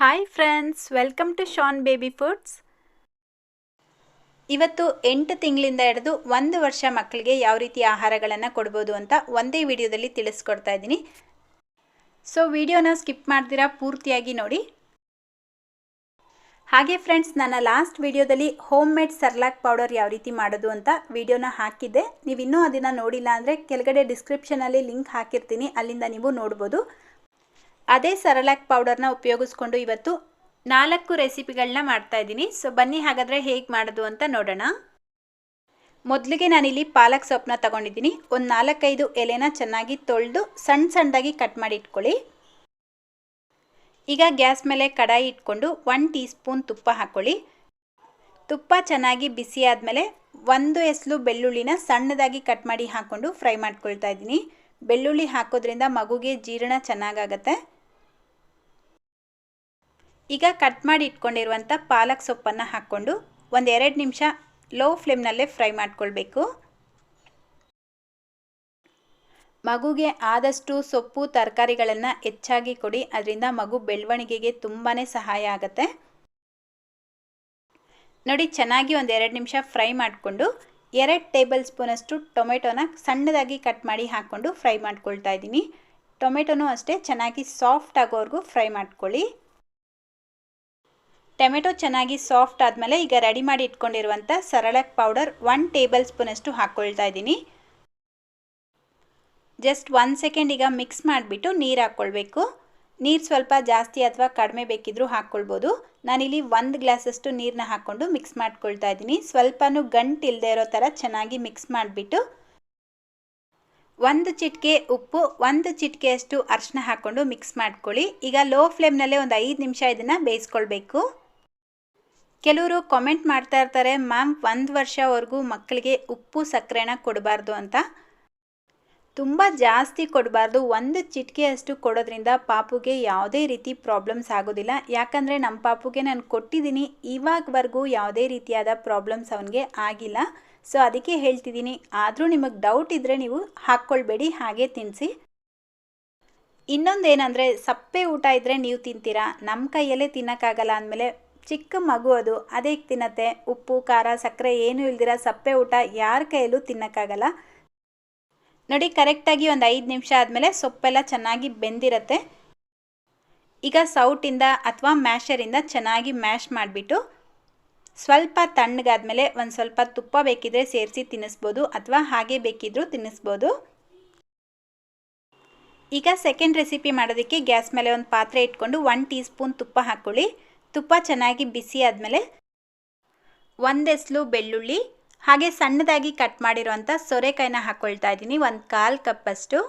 Hi friends, welcome to Shaan baby foods. ಇವತ್ತು 8 ತಿಂಗಳಿಂದ ಹಿಡಿದು 1 ವರ್ಷ ಮಕ್ಕಳಿಗೆ ಯಾವ ರೀತಿ ಆಹಾರಗಳನ್ನು ಕೊಡ್ಬೋದು ಅಂತ ಒಂದೇ ವಿಡಿಯೋದಲ್ಲಿ ತಿಳಿಸ್ಕೊಡ್ತಾ ಇದ್ದೀನಿ. ಸೊ ವಿಡಿಯೋನ ಸ್ಕಿಪ್ ಮಾಡ್ದಿರಾ ಪೂರ್ತಿಯಾಗಿ ನೋಡಿ. ಹಾಗೆ ಫ್ರೆಂಡ್ಸ್, ನನ್ನ ಲಾಸ್ಟ್ ವಿಡಿಯೋದಲ್ಲಿ ಹೋಮ್ ಮೇಡ್ ಸೆರೆಲ್ಯಾಕ್ ಪೌಡರ್ ಯಾವ ರೀತಿ ಮಾಡೋದು ಅಂತ ವಿಡಿಯೋನ ಹಾಕಿದ್ದೆ. ನೀವು ಇನ್ನೂ ಅದನ್ನು ನೋಡಿಲ್ಲ ಅಂದರೆ ಕೆಳಗಡೆ ಡಿಸ್ಕ್ರಿಪ್ಷನಲ್ಲಿ ಲಿಂಕ್ ಹಾಕಿರ್ತೀನಿ, ಅಲ್ಲಿಂದ ನೀವು ನೋಡ್ಬೋದು. ಅದೇ ಸೆರೆಲ್ಯಾಕ್ ಪೌಡರ್ನ ಉಪಯೋಗಿಸ್ಕೊಂಡು ಇವತ್ತು 4 ರೆಸಿಪಿಗಳನ್ನ ಮಾಡ್ತಾ ಇದ್ದೀನಿ. ಸೊ ಬನ್ನಿ ಹಾಗಾದರೆ ಹೇಗೆ ಮಾಡೋದು ಅಂತ ನೋಡೋಣ. ಮೊದಲಿಗೆ ನಾನಿಲ್ಲಿ ಪಾಲಕ್ ಸೊಪ್ಪನ್ನ ತಗೊಂಡಿದ್ದೀನಿ. ಒಂದು 4-5 ಎಲೆನ ಚೆನ್ನಾಗಿ ತೊಳೆದು ಸಣ್ಣದಾಗಿ ಕಟ್ ಮಾಡಿ ಇಟ್ಕೊಳ್ಳಿ. ಈಗ ಗ್ಯಾಸ್ ಮೇಲೆ ಕಡಾಯಿ ಇಟ್ಕೊಂಡು 1 ಟೀ ಸ್ಪೂನ್ ತುಪ್ಪ ಹಾಕ್ಕೊಳ್ಳಿ. ತುಪ್ಪ ಚೆನ್ನಾಗಿ ಬಿಸಿ ಆದಮೇಲೆ 1 ಎಸ್ಲು ಬೆಳ್ಳುಳ್ಳಿನ ಸಣ್ಣದಾಗಿ ಕಟ್ ಮಾಡಿ ಹಾಕ್ಕೊಂಡು ಫ್ರೈ ಮಾಡ್ಕೊಳ್ತಾ ಇದ್ದೀನಿ. ಬೆಳ್ಳುಳ್ಳಿ ಹಾಕೋದ್ರಿಂದ ಮಗುಗೆ ಜೀರ್ಣ ಚೆನ್ನಾಗಾಗತ್ತೆ. ಈಗ ಕಟ್ ಮಾಡಿ ಇಟ್ಕೊಂಡಿರುವಂಥ ಪಾಲಕ್ ಸೊಪ್ಪನ್ನು ಹಾಕ್ಕೊಂಡು 1-2 ನಿಮಿಷ ಲೋ ಫ್ಲೇಮ್ನಲ್ಲೇ ಫ್ರೈ ಮಾಡ್ಕೊಳ್ಬೇಕು. ಮಗುಗೆ ಆದಷ್ಟು ಸೊಪ್ಪು ತರಕಾರಿಗಳನ್ನು ಹೆಚ್ಚಾಗಿ ಕೊಡಿ, ಅದರಿಂದ ಮಗು ಬೆಳವಣಿಗೆಗೆ ತುಂಬಾ ಸಹಾಯ ಆಗುತ್ತೆ. ನೋಡಿ, ಚೆನ್ನಾಗಿ 1-2 ನಿಮಿಷ ಫ್ರೈ ಮಾಡಿಕೊಂಡು 2 ಟೇಬಲ್ ಸ್ಪೂನಷ್ಟು ಟೊಮೆಟೊನ ಸಣ್ಣದಾಗಿ ಕಟ್ ಮಾಡಿ ಹಾಕ್ಕೊಂಡು ಫ್ರೈ ಮಾಡ್ಕೊಳ್ತಾ ಇದ್ದೀನಿ. ಟೊಮೆಟೊನೂ ಅಷ್ಟೇ ಚೆನ್ನಾಗಿ ಸಾಫ್ಟ್ ಆಗೋವರೆಗೂ ಫ್ರೈ ಮಾಡ್ಕೊಳ್ಳಿ. ಟೊಮೆಟೊ ಚೆನ್ನಾಗಿ ಸಾಫ್ಟ್ ಆದಮೇಲೆ ಈಗ ರೆಡಿ ಮಾಡಿ ಇಟ್ಕೊಂಡಿರುವಂಥ ಸೆರೆಲ್ಯಾಕ್ ಪೌಡರ್ 1 ಟೇಬಲ್ ಸ್ಪೂನಷ್ಟು ಹಾಕ್ಕೊಳ್ತಾ ಇದ್ದೀನಿ. ಜಸ್ಟ್ 1 ಸೆಕೆಂಡ್ ಈಗ ಮಿಕ್ಸ್ ಮಾಡಿಬಿಟ್ಟು ನೀರು ಹಾಕ್ಕೊಳ್ಬೇಕು. ನೀರು ಸ್ವಲ್ಪ ಜಾಸ್ತಿ ಅಥವಾ ಕಡಿಮೆ ಬೇಕಿದ್ರೂ ಹಾಕ್ಕೊಳ್ಬೋದು. ನಾನಿಲ್ಲಿ 1 ಗ್ಲಾಸಷ್ಟು ನೀರನ್ನ ಹಾಕ್ಕೊಂಡು ಮಿಕ್ಸ್ ಮಾಡ್ಕೊಳ್ತಾ ಇದ್ದೀನಿ. ಸ್ವಲ್ಪನೂ ಗಂಟು ಇಲ್ಲದೆ ಇರೋ ಥರ ಚೆನ್ನಾಗಿ ಮಿಕ್ಸ್ ಮಾಡಿಬಿಟ್ಟು 1 ಚಿಟಿಕೆ ಉಪ್ಪು, 1 ಚಿಟಿಕೆಯಷ್ಟು ಅರಿಶಿನ ಹಾಕ್ಕೊಂಡು ಮಿಕ್ಸ್ ಮಾಡ್ಕೊಳ್ಳಿ. ಈಗ ಲೋ ಫ್ಲೇಮ್ನಲ್ಲೇ ಒಂದು 5 ನಿಮಿಷ ಇದನ್ನು ಬೇಯಿಸ್ಕೊಳ್ಬೇಕು. ಕೆಲವರು ಕಾಮೆಂಟ್ ಮಾಡ್ತಾ ಇರ್ತಾರೆ, ಮ್ಯಾಮ್ 1 ವರ್ಷವರೆಗೂ ಮಕ್ಕಳಿಗೆ ಉಪ್ಪು ಸಕ್ಕರೆನ ಕೊಡಬಾರ್ದು ಅಂತ. ತುಂಬ ಜಾಸ್ತಿ ಕೊಡಬಾರ್ದು. 1 ಚಿಟಿಕೆಯಷ್ಟು ಕೊಡೋದ್ರಿಂದ ಪಾಪುಗೆ ಯಾವುದೇ ರೀತಿ ಪ್ರಾಬ್ಲಮ್ಸ್ ಆಗೋದಿಲ್ಲ. ಯಾಕಂದರೆ ನಮ್ಮ ಪಾಪುಗೆ ನಾನು ಕೊಟ್ಟಿದ್ದೀನಿ, ಇವಾಗವರೆಗೂ ಯಾವುದೇ ರೀತಿಯಾದ ಪ್ರಾಬ್ಲಮ್ಸ್ ಅವನಿಗೆ ಆಗಿಲ್ಲ. ಸೊ ಅದಕ್ಕೆ ಹೇಳ್ತಿದ್ದೀನಿ. ಆದರೂ ನಿಮಗೆ ಡೌಟ್ ಇದ್ದರೆ ನೀವು ಹಾಕ್ಕೊಳ್ಬೇಡಿ, ಹಾಗೆ ತಿನ್ನಿಸಿ. ಇನ್ನೊಂದೇನೆಂದರೆ, ಸಪ್ಪೆ ಊಟ ಇದ್ದರೆ ನೀವು ತಿಂತೀರಾ, ನಮ್ಮ ಕೈಯಲ್ಲೇ ತಿನ್ನೋಕ್ಕಾಗಲ್ಲ ಅಂದಮೇಲೆ ಚಿಕ್ಕ ಮಗು ಅದು ಅದೇ ತಿನ್ನತ್ತೆ. ಉಪ್ಪು ಖಾರ ಸಕ್ಕರೆ ಏನೂ ಇಲ್ದಿರ ಸಪ್ಪೆ ಊಟ ಯಾರ ಕೈಯಲ್ಲೂ ತಿನ್ನೋಕ್ಕಾಗಲ್ಲ. ನೋಡಿ, ಕರೆಕ್ಟಾಗಿ ಒಂದು 5 ನಿಮಿಷ ಆದಮೇಲೆ ಸೊಪ್ಪೆಲ್ಲ ಚೆನ್ನಾಗಿ ಬೆಂದಿರುತ್ತೆ. ಈಗ ಸೌಟಿಂದ ಅಥವಾ ಮ್ಯಾಶರಿಂದ ಚೆನ್ನಾಗಿ ಮ್ಯಾಶ್ ಮಾಡಿಬಿಟ್ಟು ಸ್ವಲ್ಪ ತಣ್ಣಗಾದ್ಮೇಲೆ ಒಂದು ಸ್ವಲ್ಪ ತುಪ್ಪ ಬೇಕಿದ್ರೆ ಸೇರಿಸಿ ತಿನ್ನಿಸ್ಬೋದು, ಅಥವಾ ಹಾಗೆ ಬೇಕಿದ್ರೂ ತಿನ್ನಿಸ್ಬೋದು. ಈಗ ಸೆಕೆಂಡ್ ರೆಸಿಪಿ ಮಾಡೋದಕ್ಕೆ ಗ್ಯಾಸ್ ಮೇಲೆ ಒಂದು ಪಾತ್ರೆ ಇಟ್ಕೊಂಡು 1 ಟೀ ಸ್ಪೂನ್ ತುಪ್ಪ ಹಾಕ್ಕೊಳ್ಳಿ. ತುಪ್ಪ ಚೆನ್ನಾಗಿ ಬಿಸಿ ಆದಮೇಲೆ 1 ಎಸ್ಲು ಬೆಳ್ಳುಳ್ಳಿ, ಹಾಗೆ ಸಣ್ಣದಾಗಿ ಕಟ್ ಮಾಡಿರೋಂಥ ಸೋರೆಕಾಯಿನ ಹಾಕ್ಕೊಳ್ತಾ ಇದ್ದೀನಿ. 1/4 ಕಪ್ಪಷ್ಟು.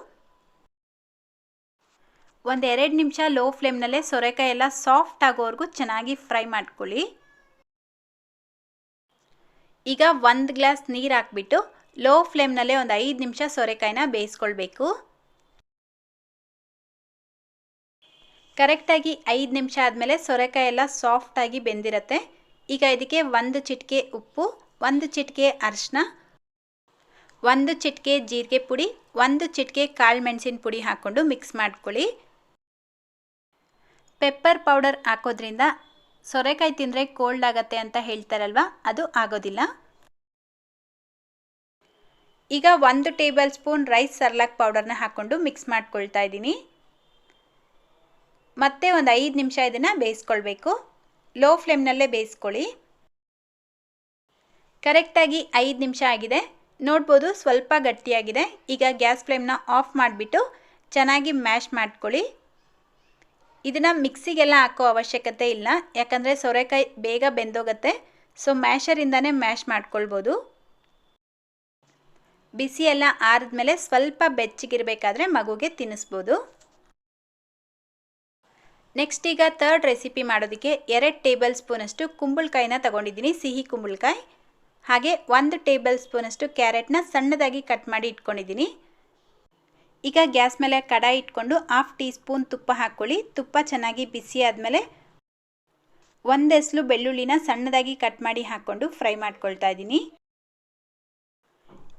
1-2 ನಿಮಿಷ ಲೋ ಫ್ಲೇಮ್ನಲ್ಲೇ ಸೋರೆಕಾಯಿ ಎಲ್ಲ ಸಾಫ್ಟ್ ಆಗೋವರೆಗೂ ಚೆನ್ನಾಗಿ ಫ್ರೈ ಮಾಡ್ಕೊಳ್ಳಿ. ಈಗ 1 ಗ್ಲಾಸ್ ನೀರು ಹಾಕ್ಬಿಟ್ಟು ಲೋ ಫ್ಲೇಮ್ನಲ್ಲೇ ಒಂದು 5 ನಿಮಿಷ ಸೋರೆಕಾಯಿನ ಬೇಯಿಸ್ಕೊಳ್ಬೇಕು. ಕರೆಕ್ಟಾಗಿ 5 ನಿಮಿಷ ಆದಮೇಲೆ ಸೋರೆಕಾಯಿ ಎಲ್ಲ ಸಾಫ್ಟಾಗಿ ಬೆಂದಿರುತ್ತೆ. ಈಗ ಇದಕ್ಕೆ 1 ಚಿಟಿಕೆ ಉಪ್ಪು, 1 ಚಿಟಿಕೆ ಅರಿಶಿನ, 1 ಚಿಟಿಕೆ ಜೀರಿಗೆ ಪುಡಿ, 1 ಚಿಟಿಕೆ ಕಾಳು ಮೆಣಸಿನ ಪುಡಿ ಹಾಕ್ಕೊಂಡು ಮಿಕ್ಸ್ ಮಾಡ್ಕೊಳ್ಳಿ. ಪೆಪ್ಪರ್ ಪೌಡರ್ ಹಾಕೋದ್ರಿಂದ ಸೋರೆಕಾಯಿ ತಿಂದರೆ ಕೋಲ್ಡ್ ಆಗುತ್ತೆ ಅಂತ ಹೇಳ್ತಾರಲ್ವ, ಅದು ಆಗೋದಿಲ್ಲ. ಈಗ 1 ಟೇಬಲ್ ಸ್ಪೂನ್ ರೈಸ್ ಸೆರೆಲ್ಯಾಕ್ ಪೌಡರ್ನ ಹಾಕ್ಕೊಂಡು ಮಿಕ್ಸ್ ಮಾಡ್ಕೊಳ್ತಾ ಇದ್ದೀನಿ. ಮತ್ತೆ ಒಂದು 5 ನಿಮಿಷ ಇದನ್ನು ಬೇಯಿಸ್ಕೊಳ್ಬೇಕು. ಲೋ ಫ್ಲೇಮ್ನಲ್ಲೇ ಬೇಯಿಸ್ಕೊಳ್ಳಿ. ಕರೆಕ್ಟಾಗಿ 5 ನಿಮಿಷ ಆಗಿದೆ. ನೋಡ್ಬೋದು, ಸ್ವಲ್ಪ ಗಟ್ಟಿಯಾಗಿದೆ. ಈಗ ಗ್ಯಾಸ್ ಫ್ಲೇಮ್ನ ಆಫ್ ಮಾಡಿಬಿಟ್ಟು ಚೆನ್ನಾಗಿ ಮ್ಯಾಶ್ ಮಾಡ್ಕೊಳ್ಳಿ. ಇದನ್ನು ಮಿಕ್ಸಿಗೆಲ್ಲ ಹಾಕೋ ಅವಶ್ಯಕತೆ ಇಲ್ಲ, ಯಾಕಂದರೆ ಸೋರೆಕಾಯಿ ಬೇಗ ಬೆಂದೋಗುತ್ತೆ. ಸೊ ಮ್ಯಾಶರಿಂದನೇ ಮ್ಯಾಶ್ ಮಾಡ್ಕೊಳ್ಬೋದು. ಬಿಸಿ ಎಲ್ಲ ಆರಿದ್ಮೇಲೆ ಸ್ವಲ್ಪ ಬೆಚ್ಚಗಿರಬೇಕಾದ್ರೆ ಮಗುಗೆ ತಿನ್ನಿಸ್ಬೋದು. ನೆಕ್ಸ್ಟ್ ಈಗ ಥರ್ಡ್ ರೆಸಿಪಿ ಮಾಡೋದಕ್ಕೆ 2 ಟೇಬಲ್ ಸ್ಪೂನಷ್ಟು ಕುಂಬಳಕಾಯಿನ ತಗೊಂಡಿದ್ದೀನಿ, ಸಿಹಿ ಕುಂಬಳಕಾಯಿ. ಹಾಗೆ 1 ಟೇಬಲ್ ಸ್ಪೂನಷ್ಟು ಕ್ಯಾರೆಟ್ನ ಸಣ್ಣದಾಗಿ ಕಟ್ ಮಾಡಿ ಇಟ್ಕೊಂಡಿದ್ದೀನಿ. ಈಗ ಗ್ಯಾಸ್ ಮೇಲೆ ಕಡಾಯಿ ಇಟ್ಕೊಂಡು 1/2 ಟೀ ಸ್ಪೂನ್ ತುಪ್ಪ ಹಾಕ್ಕೊಳ್ಳಿ. ತುಪ್ಪ ಚೆನ್ನಾಗಿ ಬಿಸಿ ಆದಮೇಲೆ 1 ಎಸ್ಲು ಬೆಳ್ಳುಳ್ಳಿನ ಸಣ್ಣದಾಗಿ ಕಟ್ ಮಾಡಿ ಹಾಕ್ಕೊಂಡು ಫ್ರೈ ಮಾಡ್ಕೊಳ್ತಾ ಇದ್ದೀನಿ.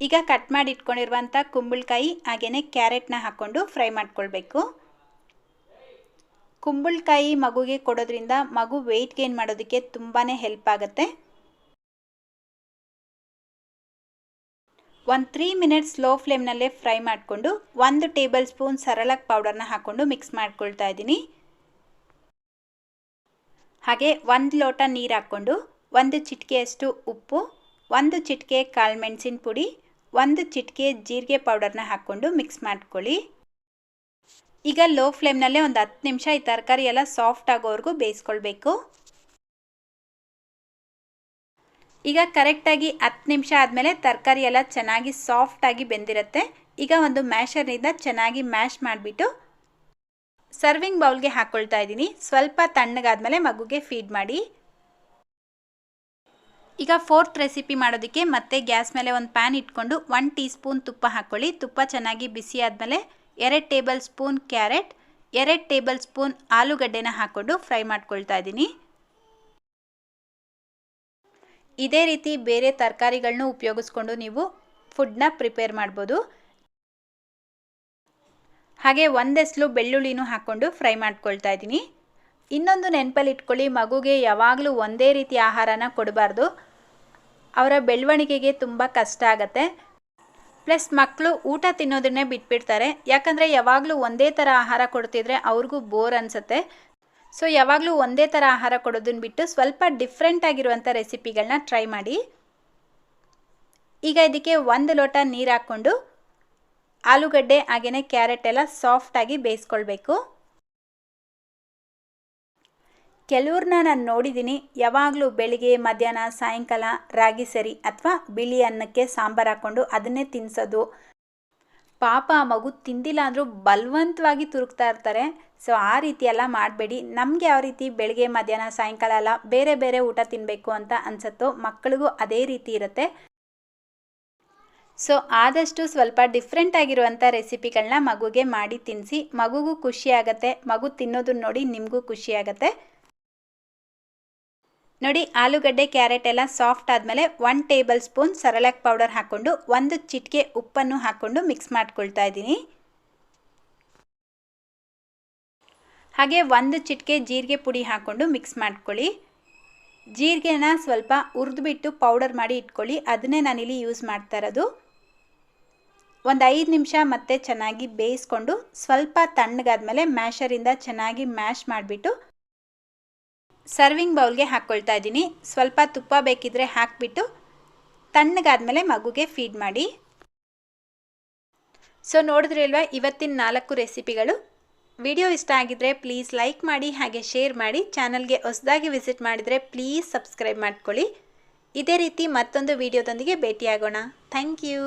ಈಗ ಕಟ್ ಮಾಡಿ ಇಟ್ಕೊಂಡಿರುವಂಥ ಕುಂಬಳಕಾಯಿ ಹಾಗೆಯೇ ಕ್ಯಾರೆಟ್ನ ಹಾಕ್ಕೊಂಡು ಫ್ರೈ ಮಾಡ್ಕೊಳ್ಬೇಕು. ಕುಂಬಳಕಾಯಿ ಮಗುಗೆ ಕೊಡೋದ್ರಿಂದ ಮಗು ವೆಯ್ಟ್ ಗೇನ್ ಮಾಡೋದಕ್ಕೆ ತುಂಬಾ ಹೆಲ್ಪ್ ಆಗುತ್ತೆ. ಒಂದು 3 ಮಿನಿಟ್ಸ್ ಲೋ ಫ್ಲೇಮ್ನಲ್ಲೇ ಫ್ರೈ ಮಾಡಿಕೊಂಡು 1 ಟೇಬಲ್ ಸ್ಪೂನ್ ಸೆರೆಲ್ಯಾಕ್ ಪೌಡರ್ನ ಹಾಕ್ಕೊಂಡು ಮಿಕ್ಸ್ ಮಾಡ್ಕೊಳ್ತಾ ಇದ್ದೀನಿ. ಹಾಗೆ 1 ಲೋಟ ನೀರು ಹಾಕ್ಕೊಂಡು 1 ಚಿಟಿಕೆಯಷ್ಟು ಉಪ್ಪು, 1 ಚಿಟಿಕೆ ಕಾಳುಮೆಣಸಿನ ಪುಡಿ, 1 ಚಿಟಿಕೆ ಜೀರಿಗೆ ಪೌಡರ್ನ ಹಾಕ್ಕೊಂಡು ಮಿಕ್ಸ್ ಮಾಡ್ಕೊಳ್ಳಿ. ಈಗ ಲೋ ಫ್ಲೇಮ್ನಲ್ಲೇ ಒಂದು 10 ನಿಮಿಷ ಈ ತರಕಾರಿ ಎಲ್ಲ ಸಾಫ್ಟ್ ಆಗೋವರೆಗೂ ಬೇಯಿಸ್ಕೊಳ್ಬೇಕು. ಈಗ ಕರೆಕ್ಟಾಗಿ 10 ನಿಮಿಷ ಆದಮೇಲೆ ತರಕಾರಿ ಎಲ್ಲ ಚೆನ್ನಾಗಿ ಸಾಫ್ಟಾಗಿ ಬೆಂದಿರುತ್ತೆ. ಈಗ ಒಂದು ಮ್ಯಾಶರ್ನಿಂದ ಚೆನ್ನಾಗಿ ಮ್ಯಾಶ್ ಮಾಡಿಬಿಟ್ಟು ಸರ್ವಿಂಗ್ ಬೌಲ್ಗೆ ಹಾಕ್ಕೊಳ್ತಾ ಇದ್ದೀನಿ. ಸ್ವಲ್ಪ ತಣ್ಣಗಾದ್ಮೇಲೆ ಮಗುಗೆ ಫೀಡ್ ಮಾಡಿ. ಈಗ 4th ರೆಸಿಪಿ ಮಾಡೋದಕ್ಕೆ ಮತ್ತೆ ಗ್ಯಾಸ್ ಮೇಲೆ ಒಂದು ಪ್ಯಾನ್ ಇಟ್ಕೊಂಡು 1 ಟೀ ಸ್ಪೂನ್ ತುಪ್ಪ ಹಾಕ್ಕೊಳ್ಳಿ. ತುಪ್ಪ ಚೆನ್ನಾಗಿ ಬಿಸಿ ಆದಮೇಲೆ 2 tablespoon carrot, 2 tablespoon ಆಲೂಗಡ್ಡೆನ ಹಾಕ್ಕೊಂಡು ಫ್ರೈ ಮಾಡ್ಕೊಳ್ತಾ ಇದ್ದೀನಿ. ಇದೇ ರೀತಿ ಬೇರೆ ತರಕಾರಿಗಳನ್ನೂ ಉಪಯೋಗಿಸ್ಕೊಂಡು ನೀವು ಫುಡ್ನ ಪ್ರಿಪೇರ್ ಮಾಡ್ಬೋದು. ಹಾಗೆ 1 ಎಸ್ಲು ಬೆಳ್ಳುಳ್ಳಿನೂ ಹಾಕ್ಕೊಂಡು ಫ್ರೈ ಮಾಡ್ಕೊಳ್ತಾ ಇದ್ದೀನಿ. ಇನ್ನೊಂದು ನೆನಪಲ್ಲಿ ಇಟ್ಕೊಳ್ಳಿ, ಮಗುಗೆ ಯಾವಾಗಲೂ ಒಂದೇ ರೀತಿ ಆಹಾರನ ಕೊಡಬಾರ್ದು. ಅವರ ಬೆಳವಣಿಗೆಗೆ ತುಂಬ ಕಷ್ಟ ಆಗುತ್ತೆ. ಪ್ಲಸ್ ಮಕ್ಕಳು ಊಟ ತಿನ್ನೋದನ್ನೇ ಬಿಟ್ಬಿಡ್ತಾರೆ. ಯಾಕಂದರೆ ಯಾವಾಗಲೂ ಒಂದೇ ಥರ ಆಹಾರ ಕೊಡ್ತಿದ್ರೆ ಅವ್ರಿಗೂ ಬೋರ್ ಅನಿಸುತ್ತೆ. ಸೊ ಯಾವಾಗಲೂ ಒಂದೇ ಥರ ಆಹಾರ ಕೊಡೋದನ್ನ ಬಿಟ್ಟು ಸ್ವಲ್ಪ ಡಿಫ್ರೆಂಟ್ ಆಗಿರುವಂಥ ರೆಸಿಪಿಗಳನ್ನ ಟ್ರೈ ಮಾಡಿ. ಈಗ ಇದಕ್ಕೆ 1 ಲೋಟ ನೀರು ಹಾಕ್ಕೊಂಡು ಆಲೂಗಡ್ಡೆ ಹಾಗೆಯೇ ಕ್ಯಾರೆಟ್ ಎಲ್ಲ ಸಾಫ್ಟಾಗಿ ಬೇಯಿಸ್ಕೊಳ್ಬೇಕು. ಕೆಲವ್ರನ್ನ ನಾನು ನೋಡಿದ್ದೀನಿ, ಯಾವಾಗಲೂ ಬೆಳಿಗ್ಗೆ ಮಧ್ಯಾಹ್ನ ಸಾಯಂಕಾಲ ರಾಗಿ ಸರಿ ಅಥವಾ ಬಿಳಿ ಅನ್ನಕ್ಕೆ ಸಾಂಬಾರು ಹಾಕ್ಕೊಂಡು ಅದನ್ನೇ ತಿನ್ನಿಸೋದು. ಪಾಪ ಆ ಮಗು ತಿಂದಿಲ್ಲ ಅಂದರೂ ಬಲವಂತವಾಗಿ ತುರುಕ್ತಾ ಇರ್ತಾರೆ. ಸೊ ಆ ರೀತಿ ಎಲ್ಲ ಮಾಡಬೇಡಿ. ನಮಗೆ ಯಾವ ರೀತಿ ಬೆಳಿಗ್ಗೆ ಮಧ್ಯಾಹ್ನ ಸಾಯಂಕಾಲ ಎಲ್ಲ ಬೇರೆ ಬೇರೆ ಊಟ ತಿನ್ನಬೇಕು ಅಂತ ಅನಿಸುತ್ತೋ ಮಕ್ಕಳಿಗೂ ಅದೇ ರೀತಿ ಇರುತ್ತೆ. ಸೊ ಆದಷ್ಟು ಸ್ವಲ್ಪ ಡಿಫ್ರೆಂಟ್ ಆಗಿರುವಂಥ ರೆಸಿಪಿಗಳನ್ನ ಮಗುಗೆ ಮಾಡಿ ತಿನ್ನಿಸಿ. ಮಗುಗೂ ಖುಷಿ ಆಗುತ್ತೆ, ಮಗು ತಿನ್ನೋದನ್ನ ನೋಡಿ ನಿಮಗೂ ಖುಷಿ ಆಗುತ್ತೆ. ನೋಡಿ, ಆಲೂಗಡ್ಡೆ ಕ್ಯಾರೆಟ್ ಎಲ್ಲ ಸಾಫ್ಟ್ ಆದಮೇಲೆ 1 ಟೇಬಲ್ ಸ್ಪೂನ್ ಸೆರೆಲ್ಯಾಕ್ ಪೌಡರ್ ಹಾಕ್ಕೊಂಡು 1 ಚಿಟಿಕೆ ಉಪ್ಪನ್ನು ಹಾಕ್ಕೊಂಡು ಮಿಕ್ಸ್ ಮಾಡ್ಕೊಳ್ತಾ ಇದ್ದೀನಿ. ಹಾಗೆ 1 ಚಿಟಿಕೆ ಜೀರಿಗೆ ಪುಡಿ ಹಾಕ್ಕೊಂಡು ಮಿಕ್ಸ್ ಮಾಡ್ಕೊಳ್ಳಿ. ಜೀರಿಗೆನ ಸ್ವಲ್ಪ ಹುರಿದ್ಬಿಟ್ಟು ಪೌಡರ್ ಮಾಡಿ ಇಟ್ಕೊಳ್ಳಿ. ಅದನ್ನೇ ನಾನಿಲ್ಲಿ ಯೂಸ್ ಮಾಡ್ತಾ ಇರೋದು. ಒಂದು 5 ನಿಮಿಷ ಮತ್ತೆ ಚೆನ್ನಾಗಿ ಬೇಯಿಸ್ಕೊಂಡು ಸ್ವಲ್ಪ ತಣ್ಣಗಾದ್ಮೇಲೆ ಮ್ಯಾಶರಿಂದ ಚೆನ್ನಾಗಿ ಮ್ಯಾಶ್ ಮಾಡಿಬಿಟ್ಟು ಸರ್ವಿಂಗ್ ಬೌಲ್ಗೆ ಹಾಕ್ಕೊಳ್ತಾ ಇದ್ದೀನಿ. ಸ್ವಲ್ಪ ತುಪ್ಪ ಬೇಕಿದ್ರೆ ಹಾಕಿಬಿಟ್ಟು ತಣ್ಣಗಾದ್ಮೇಲೆ ಮಗುಗೆ ಫೀಡ್ ಮಾಡಿ. ಸೊ ನೋಡಿದ್ರಿ ಅಲ್ವಾ ಇವತ್ತಿನ 4 ರೆಸಿಪಿಗಳು. ವಿಡಿಯೋ ಇಷ್ಟ ಆಗಿದ್ರೆ ಪ್ಲೀಸ್ ಲೈಕ್ ಮಾಡಿ, ಹಾಗೆ ಶೇರ್ ಮಾಡಿ. ಚಾನಲ್ಗೆ ಹೊಸದಾಗಿ ವಿಸಿಟ್ ಮಾಡಿದರೆ ಪ್ಲೀಸ್ ಸಬ್ಸ್ಕ್ರೈಬ್ ಮಾಡ್ಕೊಳ್ಳಿ. ಇದೇ ರೀತಿ ಮತ್ತೊಂದು ವಿಡಿಯೋದೊಂದಿಗೆ ಭೇಟಿಯಾಗೋಣ. Thank you.